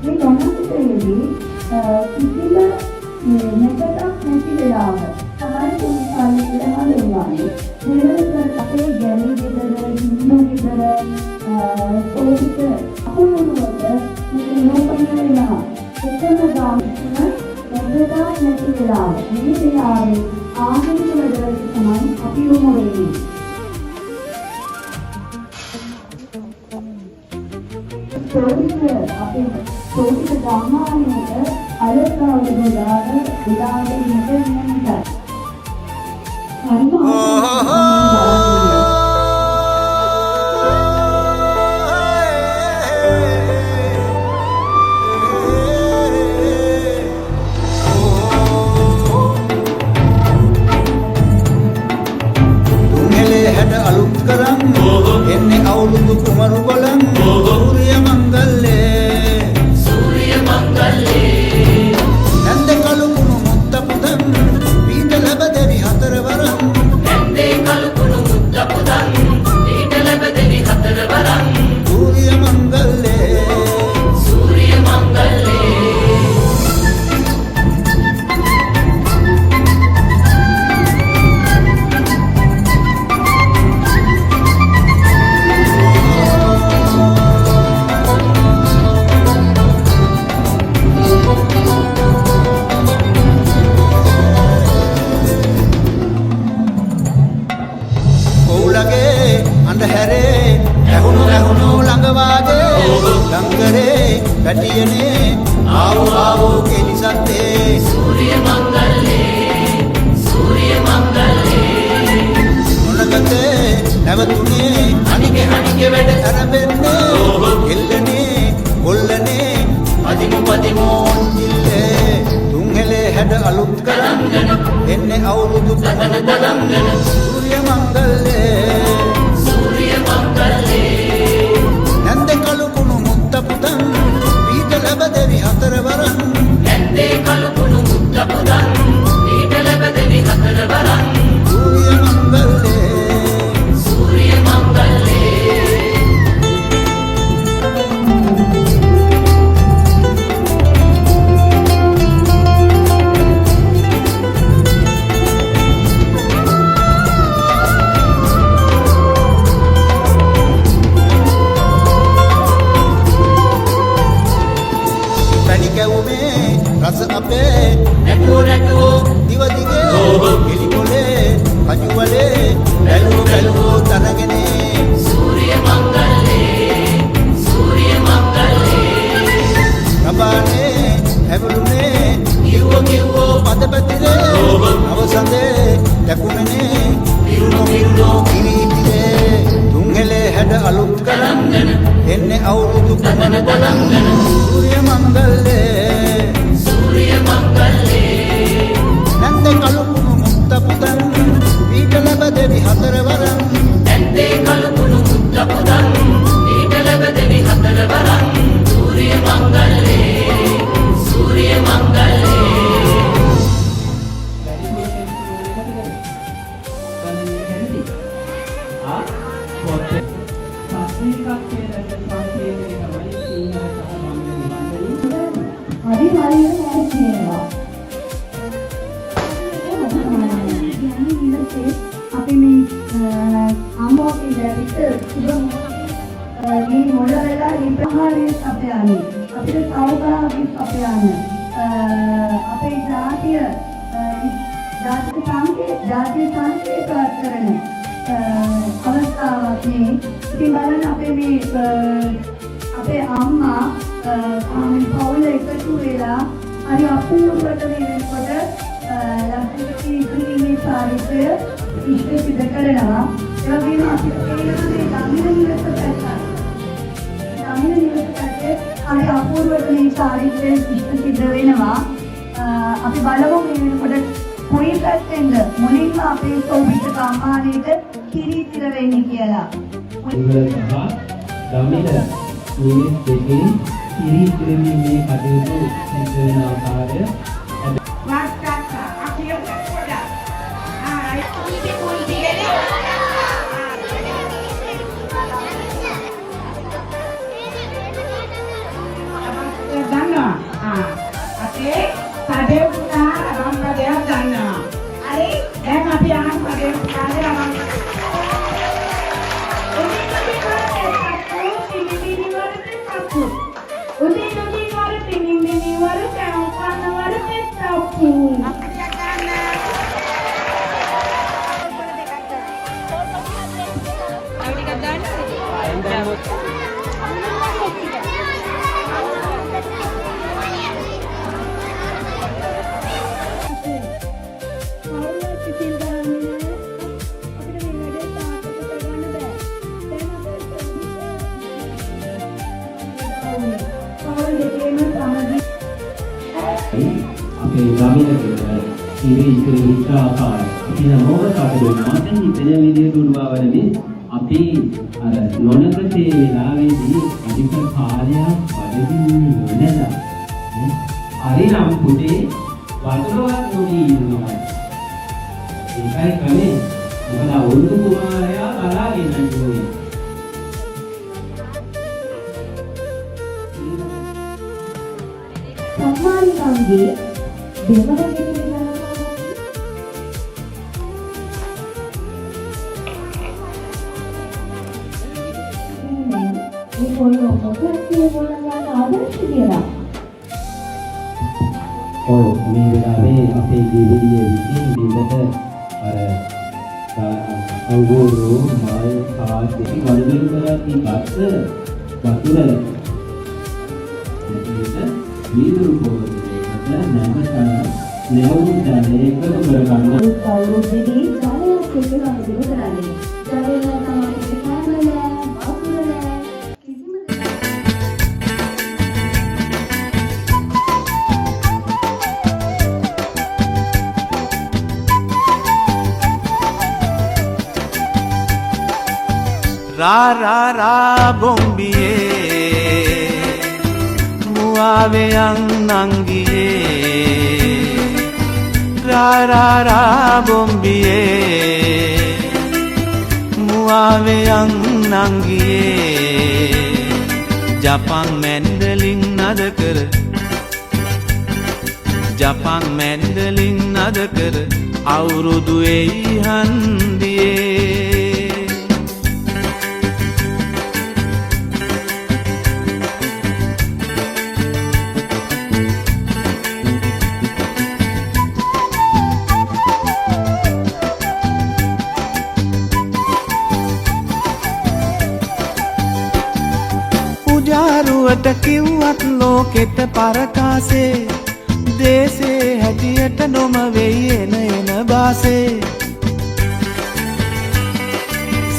මේ ගණන්තරයේදී කිසිම නැකතක් නැති වෙලාව සමහර කාලේ කියලා හඳුන්වනවා. මෙලෙස අපේ ගැලී ගෙදර, හිඳු ගෙදර, ඕක අපුරුවට මේ නෝපන්න වෙනවා. එකම ගාමන නැකතක් නැති වෙලාව. මේ වෙලාවේ ආගමික වැඩවලට තමයි අපි යොමු වෙන්නේ. අපේ සෝතික ගාමානයට අලකාවද ගොඩාට උදාගෙන ඉඳලා තුන්හෙලේ හැඩ අලුත් කරන් එන්නේ අවුරුදු කුමරු බලන් සූර්ය මංගල්ලේ නැන්දේ කළු කුණු මුත්ත පුතන් පීඨ ලැබදෙවි හතර වරන් නැන්දේ කළු කුණු මුත්ත පුතන් පීඨ ලැබදෙවි හතර වරන් සූර්ය මංගල්ලේ ඇහුණු ළඟ වාගේ ලංකරේ පැටියනේ ආවෝ කෙලිසත්තේ සූර්ය මංගල්ලේ මොනකතේ නැවතුනේ අනිගේ වැඩ අරඹෙන්නේ එල්ලනේ ගොල්ලනේ පදිමෝ ඉල්ලේ තුන්හෙලේ හැඩ අලුත් කරන් එන්නේ අවුරුදු පහන බලන් සූර්ය මංගල්ලේ නැන්දේ කළු කුණු මුත්ත පුතන් පීඨ ලැබදෙවි හතර වරන් නැන්දේ කළු කුණු මුත්ත පුතන් පීඨ ලැබදෙවි හතර වරන් සූර්ය මංගල්ලේ රස අපේ නැටෝ දිව දිගේ එලිකොලේ කජුවලේ බැලුවෝ තරගනේ සූර්ය මංගල්ලේ රබානේ හැබළුනේ කිව්වෝ පදපතිරේ අවසන්දේ දැකුමනේ පිරුණෝ කිරිතිරේ තුන්හෙලේ හැඩ අලුත් කරන් එන්නේ අවුරුදු කුමන බලන් සූර්ය මංගල්ලේ නැන්දේ කළු කුණු මුත්ත පුතන් පීඨ ලැබදෙවි හතර වරන් නැන්දේ කළු කුණු මුත්ත පුතන් පීඨ ලැබදෙවි හතර වරන් සූර්ය මංගල්ලේ අපි මේ අම්මෝගේ දැරිට මේ මොළ වෙලා ඉපහාරයේ අපයානේ අපේ සෞභාගී අපයානේ අපේ ජාතිය සංකේත කරන අවස්ථාවක් මේ ඉතින් බලන්න අපේ අම්මා පවුල එකතු වෙලා හරි අපූර්වට වෙනකොට ලක්ෂණ ඉදිරියේ චාරිත්‍රය ඉෂ්ට සිදු කරනවා. ඒ වගේම අපිට තේරෙනවා මේ ළඟින් ඉන්න අපූර්වට මේ චාරිත්‍රය ඉෂ්ට සිද්ධ වෙනවා. අපි බලමු මේ වෙනකොට කුයි පැත්තෙන්ද මුලින්ම අපේ සෝභිත කාමානයට කිරීතිර වෙන්නේ කියලා. සිංහල සහ දමිළ මිනිස් දෙකෙන් කිරීතිරීමේ කටයුතු සිදු වෙන ආකාරය අපේ ගමිනකට කිරීතිරීමේ ආකාරය අපි නමකට වෙනවා දැන් ඉතන විදියට උඩවවලදී අපි අර නොනකතේ වෙලාවේදී අධික කාර්යයක් වැඩිමින් වෙනදා හරි නම් පුතේ වතුරක් නොදී ඉන්නවා ඒකයි කනේ මොකද වුරුදු කුමාරයා බලාගෙන ඉන්නේ සම්මානිකම්ගේ දෙවනගේ මේ වෙලාවේ අපේ ජීවිතයේ විසින් දිනකට අර අවුරුදු මල් කාටි වලින් කරලා තිබ්බත් වතුර වීදුරු පොතේකට නැවත නැවුම් දැනේක කරගන්න අවුරුද්දේදී ජලයක් එකවර දිව කරන්නේ. ජලය තමයි කාමල වතුර කිසිම रा रा रा bombiye muave ang nangiye ra ra ra bombiye muave ang nangiye Japan mandolin nadakar Japan mandolin nadakar අවුරුදු එයි හන්දියේ උජාරුවට කිව්වත් ලෝකෙට පරකාසේ දේසේ හැටියට නොම වෙයි එන බාසේ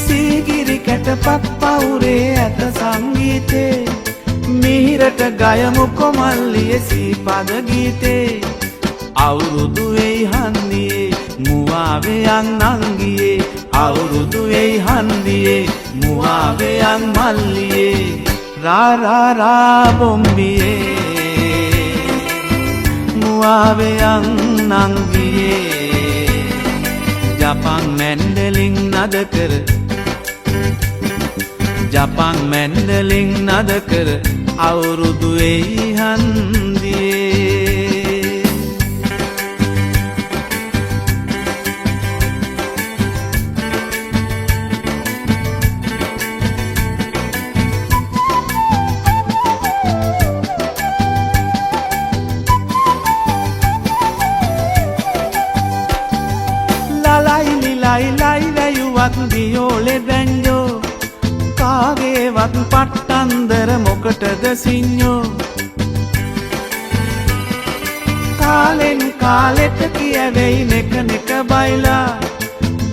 සීගිරි කැටපත් පවුරේ ඇත සංගීතේ මිහිරට ගයමු කොමල්ලිය සීපද ගීතේ අවුරුදු වෙයි හන්දියේ මුවාවෙයන් නංගියේ අවුරුදු වෙයි හන්දියේ මුවාවෙයන් මල්ලියේ रा रा रा bombiye muave ang nangiye Japan mandolin nadakar Japan mandolin nadakar අවුරුදු එයි හන්දියේ ලයිලයිලයිලයුවක් දියෝලෙ බැන්ඩෝ කාගේවත් පට්ටන්දර මොකටද සිං්ඥෝ කාලෙන් කාලෙට කියවෙයි නෙක නෙක බයිලා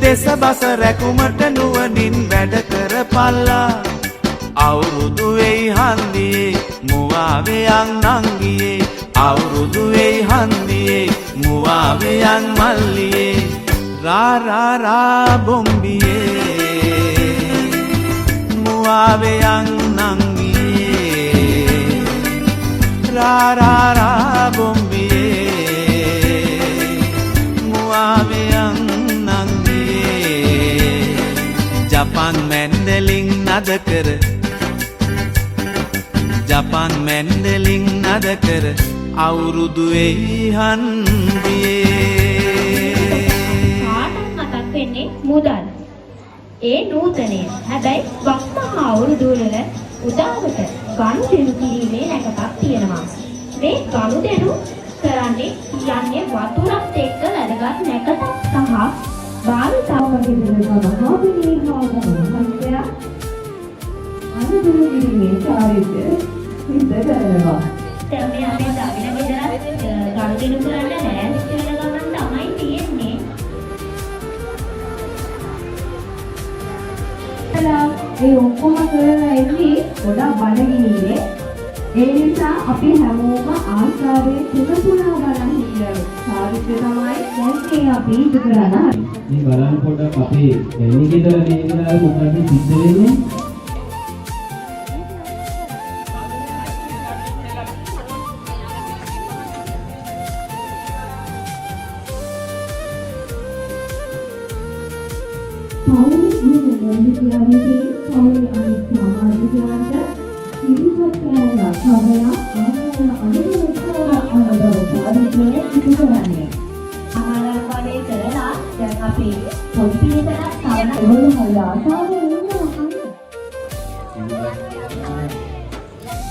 දෙස බස රැකුමට නුවනින් වැඩ කර පල්ලා අවුරුදු වෙයි හන්දියේ මුවා මුවාවයන් නංගියේ අවුරුදු වෙයි හන්දියේ මුවාවයන් මල්ලියේ රාරාරා බොම්බියේ මුවාවයන් නංගියේ රාරාරා බොම්බියේ මුවාවයන් නංගියේ ජපන් මැන්ඩලින් නද කර ජපන් මැන්ඩලින් නද කර අවුරුදු වෙයි හන්දියේ පාඩම් මතක් වෙන්නේ මුදල්. ඒ නූතනය. හැබැයි වක්මහා අවුරුදු වල උදාවට ගනුදෙනු කිරීමේ නැකතක් තියෙනවා. මේ ගනුදෙනු කරන්නේ කියන්නේ වතුරත් එක්ක වැඩගත් නැකතක් සහ භාවිතාවක දෙනවා මහාබිනී සංඛ්‍ය අනුදුරු කිරීමේ චාරිත්‍රය සිද්ධ කරනවා. දැන් මේ අපේ දවින ගෙදර ගනුදෙනු කරන්න ලෑස්ති වෙන ගමන් තමයි තියෙන්නේ. ඒ ඔක්කොම කරලා එන්නේ ගොඩක් බඩගිනිනේ. ඒ නිසා අපි හැමෝම ආශාවෙන් පුරුදුනා බලන් ඉන්න චාරිත්‍රය තමයි දැන් මේ අපි ඉදු කරලා. මේ බලන්න පොඩ්ඩක් අපේ දෙන්නේ ගෙදර මේ වෙලාවේ මොකක්ද සිද්ධ වෙන්නේ? ආහාරපානේ කරලා දැන් අපි පොඩි පිළිතරක් තවන ඕන හොයාසාවේ ඉන්නවා.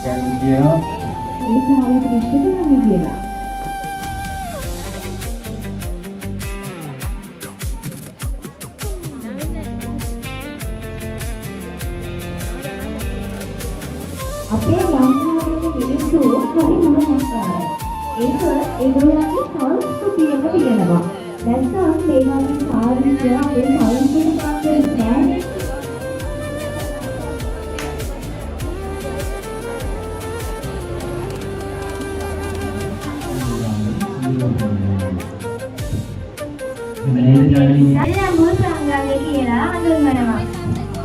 දැන් කියනවා ඒ කාලේ කිසිම කියලා. අපේ ලංකාවේ මිනිස්සු හරි මොනවාක්කාරයි. ඒක ඒගොල්ලන්ගේ සංස්කෘතියක තියෙනවා. නැත්නම් මේ වගේ චාරිත්‍රය අපේ සංස්කෘතිය පාඩේ නෑ. අයියා මොකද සංගාලේ කියලා හඳුන්වනවා.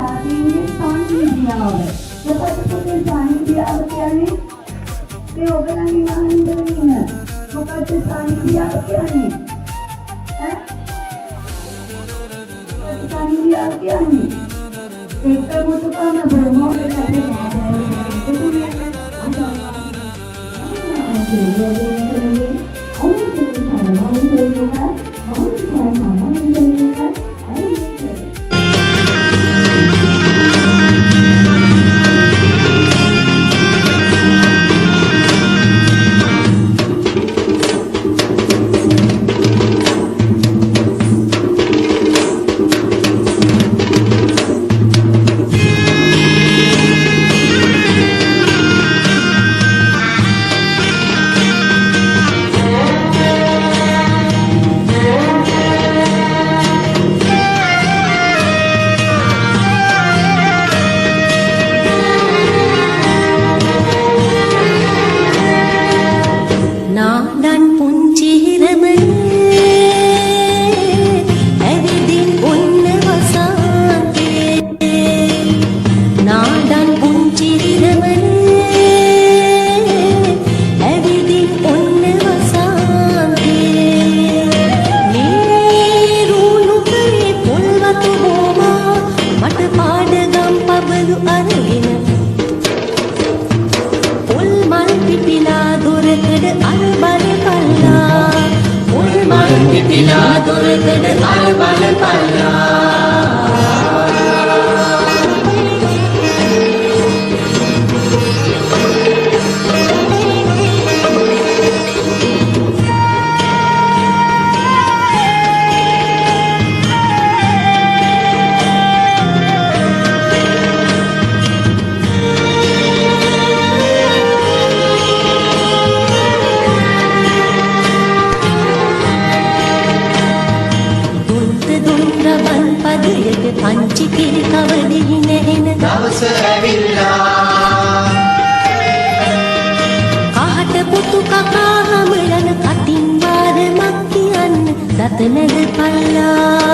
ආදීනේ සංකීර්ණතාවය. මොකද පොතේ සංකීර්ණතාව කියන්නේ මේ ඔබලන්ගේ ආනන්දනේ. මොකද සංකීර්ණතාව කියන්නේ? සංකීර්ණතාව කියන්නේ ඒක මොකක්ද බ්‍රහ්මෝදේ අපේ සතනද පල්ලා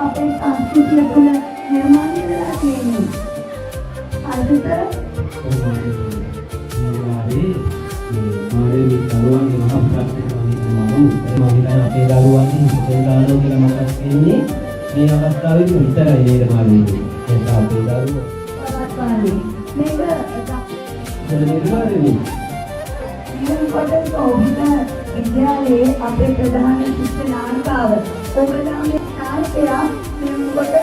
අපේ සංස්කෘතිය තුළ නිර්මාණය වෙලා තියෙන්නේ. අදට අපේ දරුවන් කියලා මතක් වෙන්නේ මේ අවස්ථාවේදී විතරයි නේද මාළුවේ. ඒක අපේ දරුවෝ පවත්වානේ. මේක නිර්මාණය කොට ඔබට විද්‍යාලයේ අපේ ප්‍රධාන ශිෂ්‍ය නාලිකාව ඔබලාගේ නාටකයක් මෙම්කොට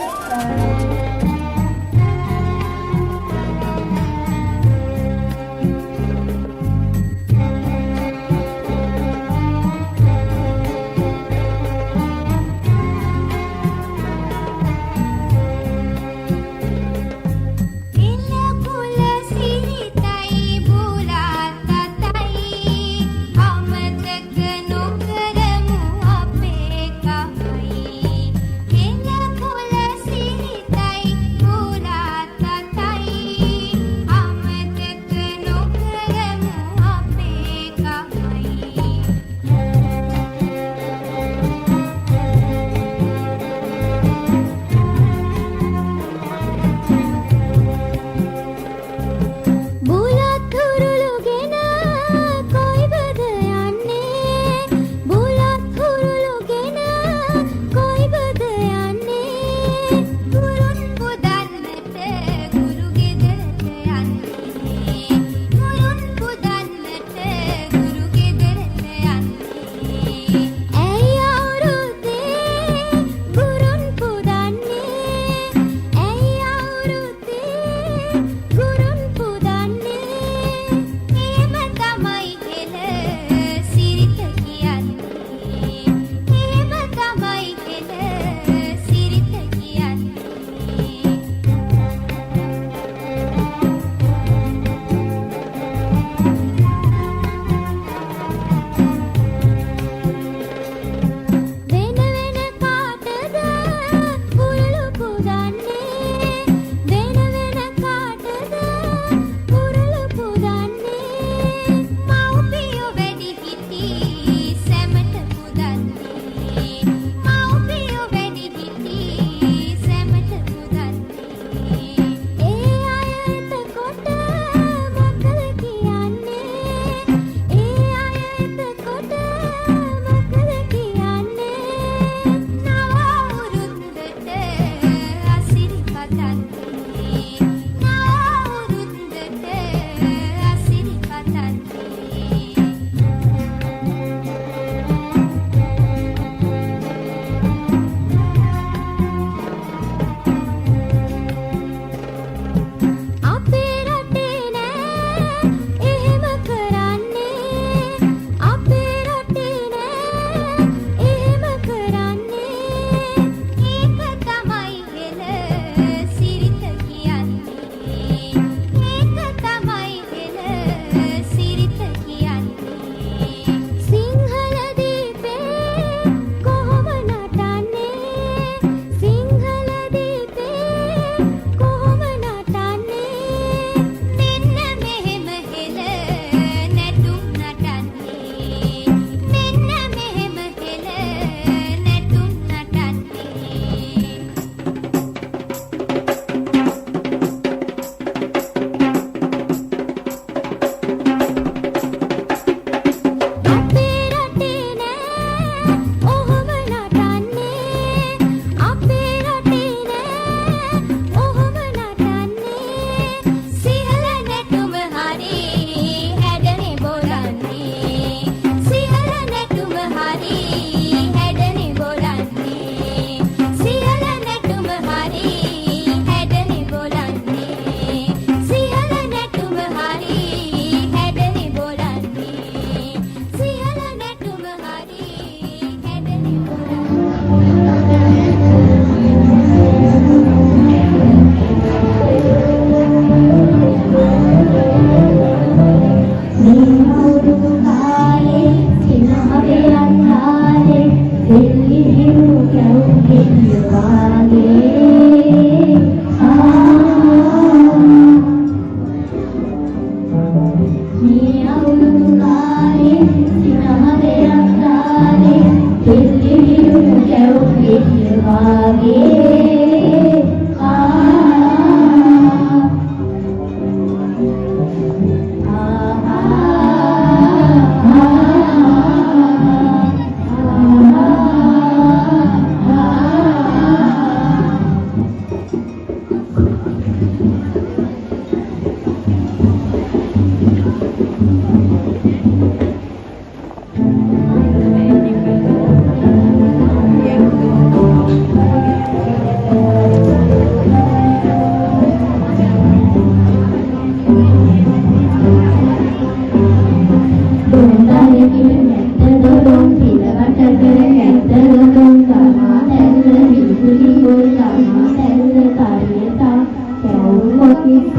Pull us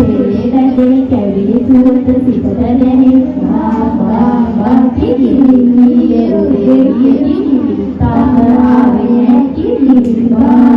තෙලෙදේ කැවිලි සුවඳ සිතට දැනෙනවා බා කිලිමියේ ඔලේ කිලිමි තාම ආවේ කිලිමි බා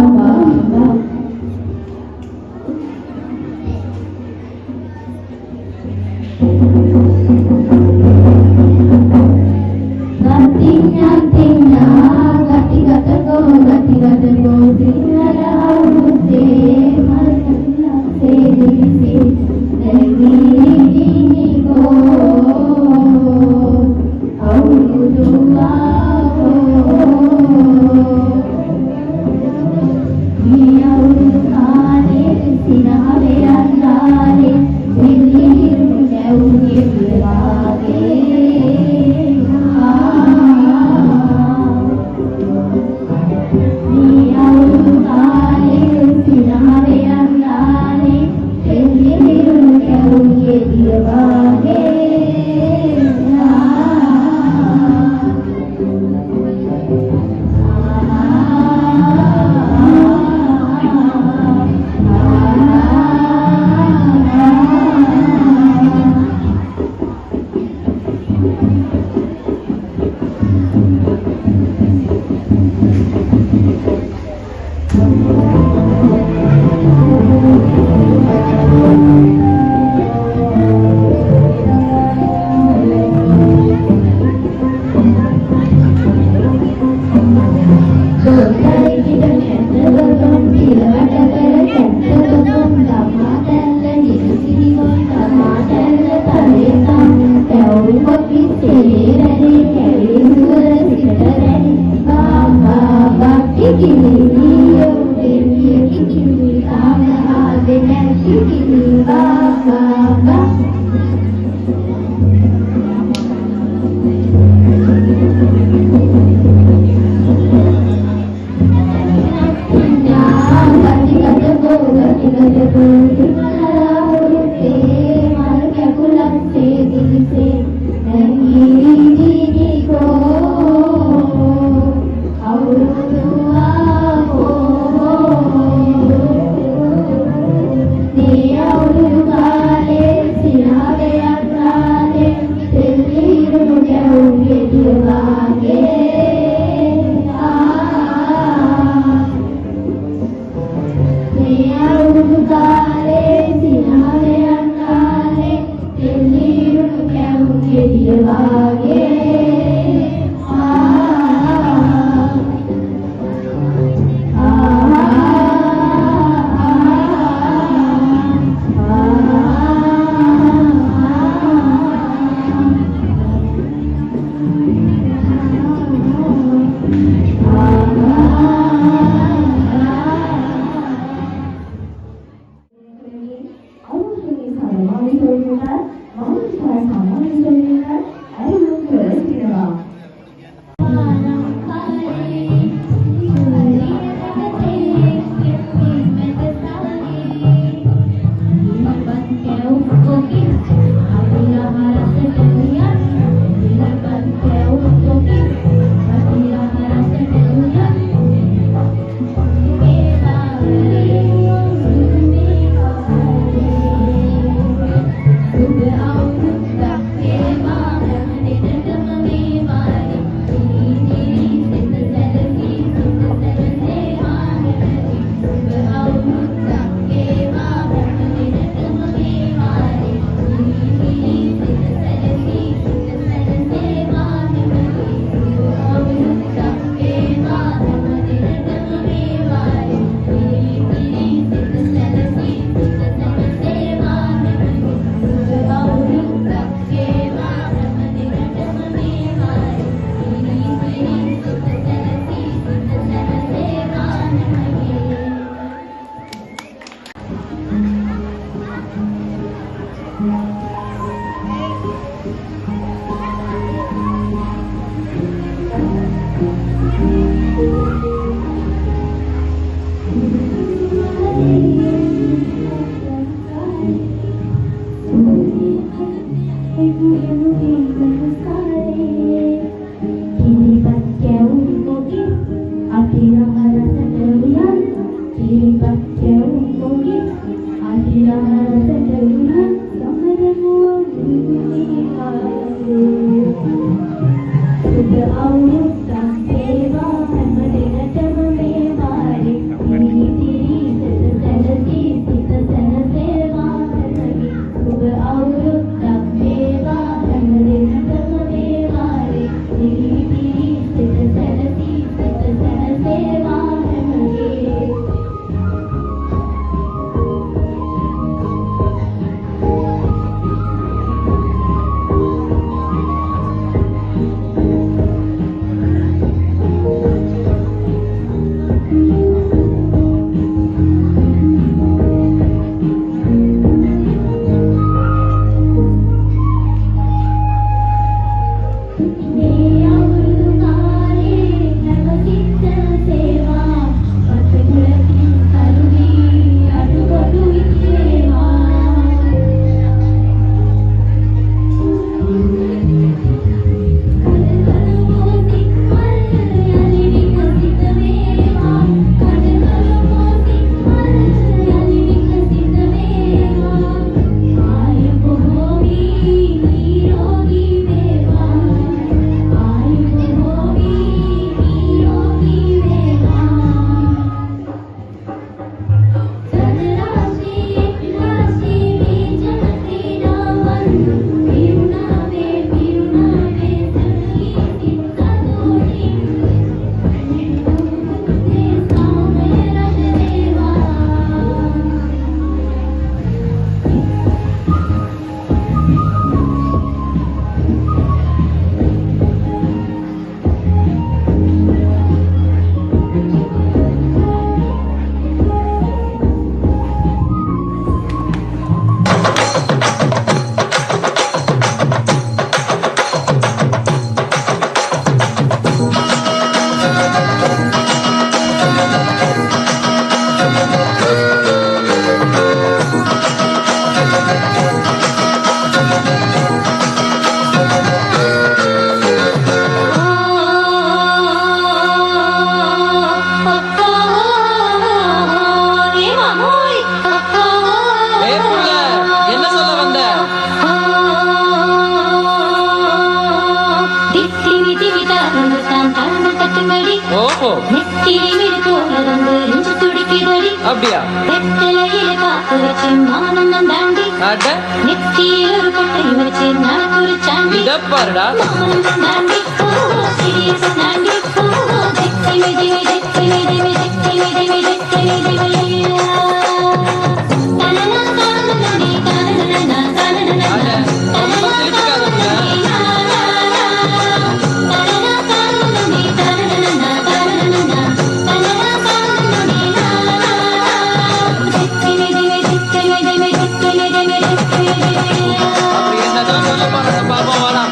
Terima kasih. அப்படியா? வெத்தலையில காப்பு வச்சு மாமன்னன் தாண்டி அட நெத்தியில் ஒரு கொட்டை வச்சு நாக்கு ஒரு சாண்டி இத பாருடா. மாமன்னன் தாண்டி ஓ சீரியஸ் தாண்டி ஓ திக்கி விதி திக்கி விதி திக்கி விதி திக்கி விதி அப்படி என்னதான் சொல்ல போறா பாப்பா வாடா.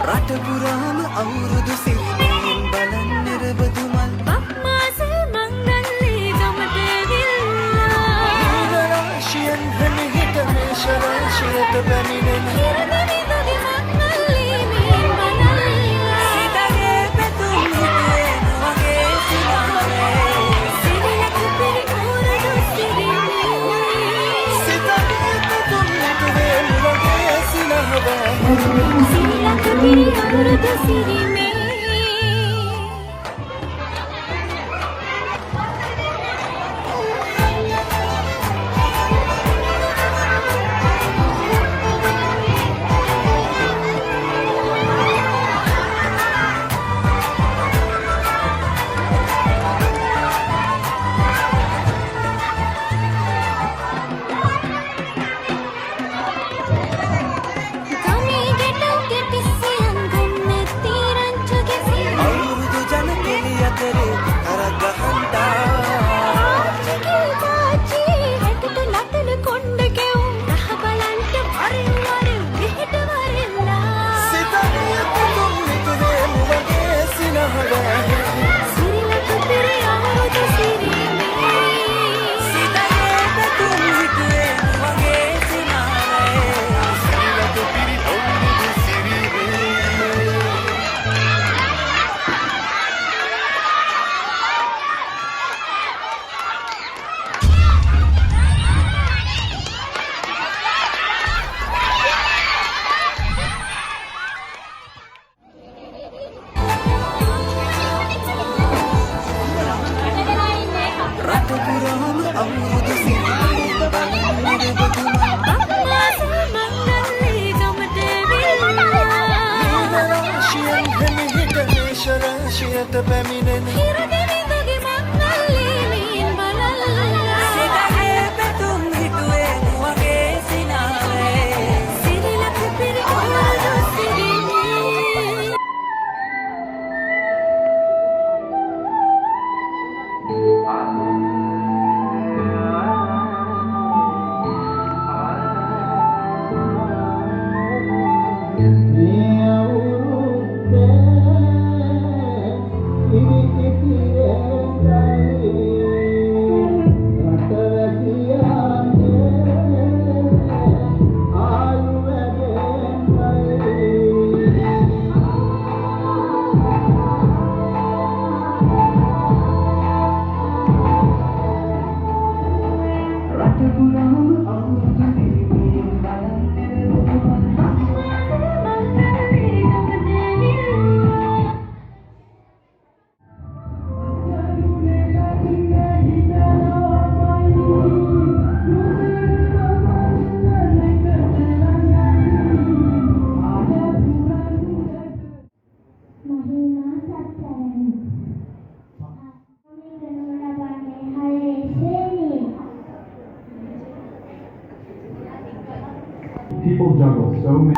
රටපුරාම අවුරුදු සිරියෙන් බලන් නිරබදු මල් බක්මාසේ මංගල්ලේ ගමට ඇවිල්ලා රාශියෙන් හැමිහිට මේෂ රාශියට පැමිණෙන හිරදෙනිදුගේ මංගල්ලේ මේ බලල්ලා සිතගේ පැතුම් හිතුවේ නුවගේ සිනාවේ සිරිලක පිරි උරුදු සිරිමේ සිතගේ පැතුම් හිතුවේ නුවගේ සිනාවේ සිරිලක පිරි උරුදු සිරිමේ ගමේ ගෙටෝ ගෙටිසියන් ගොම්මෙත්ති රංචු ගෙසි අවුරුදු ජන කෙලි අතරේ තරග හන්ටා ආච්චිගේ තාච්චි හැටට නටන කොණ්ඩ කෙව් රහ බලන්ට වරින් වර විහිට වරෙල්ලා සිතගේ පැතුම් හිතුවේ නුවගේ සිනාවේ සිරිලක පිරි උරුදු සිරිමේ සිතගේ පැතුම් හිතුවේ නුවගේ සිනාවේ සිරිලක පිරි අවුරුදු සිරිවේ රටපුරාම අවුරුදු සිරියෙන් බලන් නිරබදු මල් බක්මාසේ මංගල්ලේ ගමට ඇවිල්ලා රාශියෙන් හැමිහිට මේෂ රාශියට පැමිණෙන හිරදෙනිදුගේ මංගල්ලේ People juggle so many.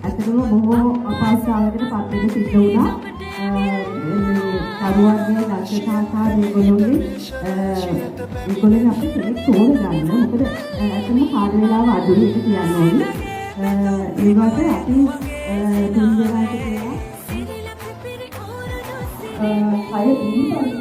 ඇත්තටම බොහෝ අපහසුතාවයකට පත් වෙන්න සිද්ධ වුණා. කරුවන්ගේ දක්ෂතා සහ මේගොල්ලෝගේ අපි කෙනෙක් තෝරගන්න. මොකද ඇත්තම කාර්ය වේලාව අඩුයි ඒක කියන්න ඕනේ. ඒ වගේ අපි තුන් දෙනාට කියලා 6 දීපන්තියේ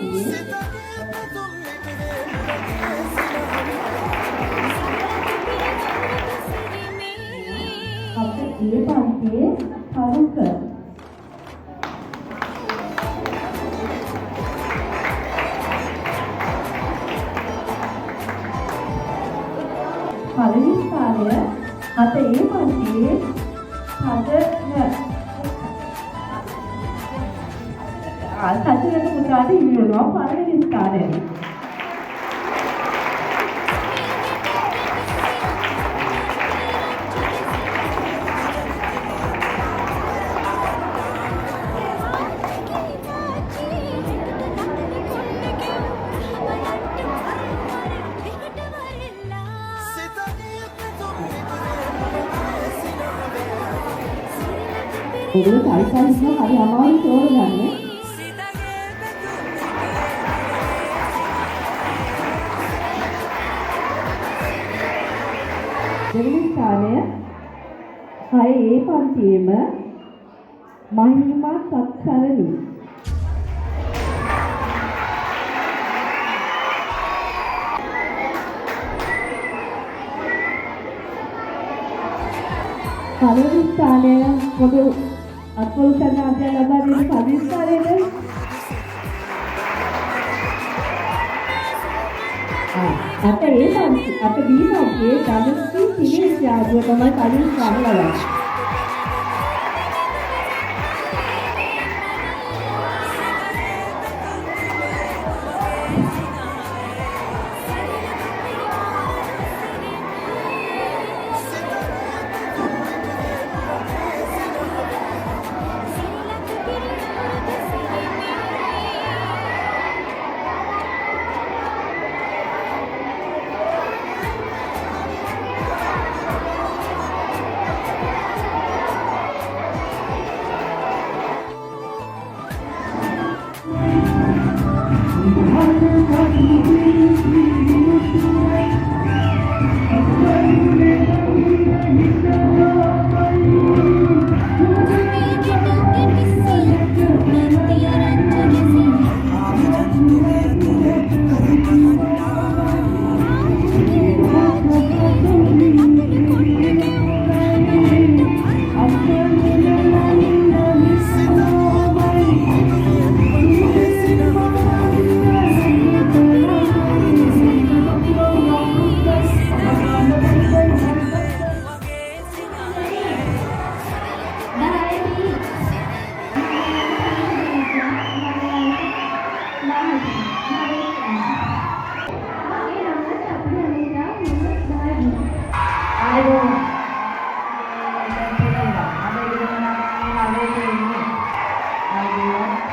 ये पांचे फारूक පළවෙනි ස්ථානය අත ඒ පන්තියේ සතරට පුතාට හිමි වෙනවා පළවෙනි ස්ථානය. ඔයගොල්ලෝ සයිකල්ස්ම හරි අමාරුයි තෝරගන්න. දෙවෙනි ස්ථානය 6A පන්තියේම මහිමා සත්සරණි. පළවෙනි ස්ථානය පොදු අත්පොල් සන්නාසය ලබා දෙන පදිස්තරේද අත ඒ පන්ති අත බී පන්තියේ ධනශ්‍රී සිනේෂ් යාදුව තමයි පළවෙනි ස්ථාන ලබන්නේ. ආයෝ දැන් පොඩ්ඩක් අද ඉගෙන ගන්න ආලෝකයේ ඉන්නේ ආයෝ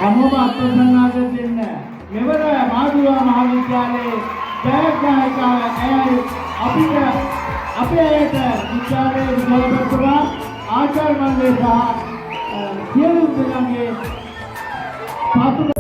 අමෝම අත්සන්නාද දෙන්න මෙවර මාදුවා මහාවිද්‍යාලයේ ජයග්‍රාහකයා ඇයි අපිට අපේ අයට විද්‍යාලයේ විද්‍යාලපතිතුමා ආචාර්ය මණ්ඩලය සහ සියලු දෙනාගේ සාතුට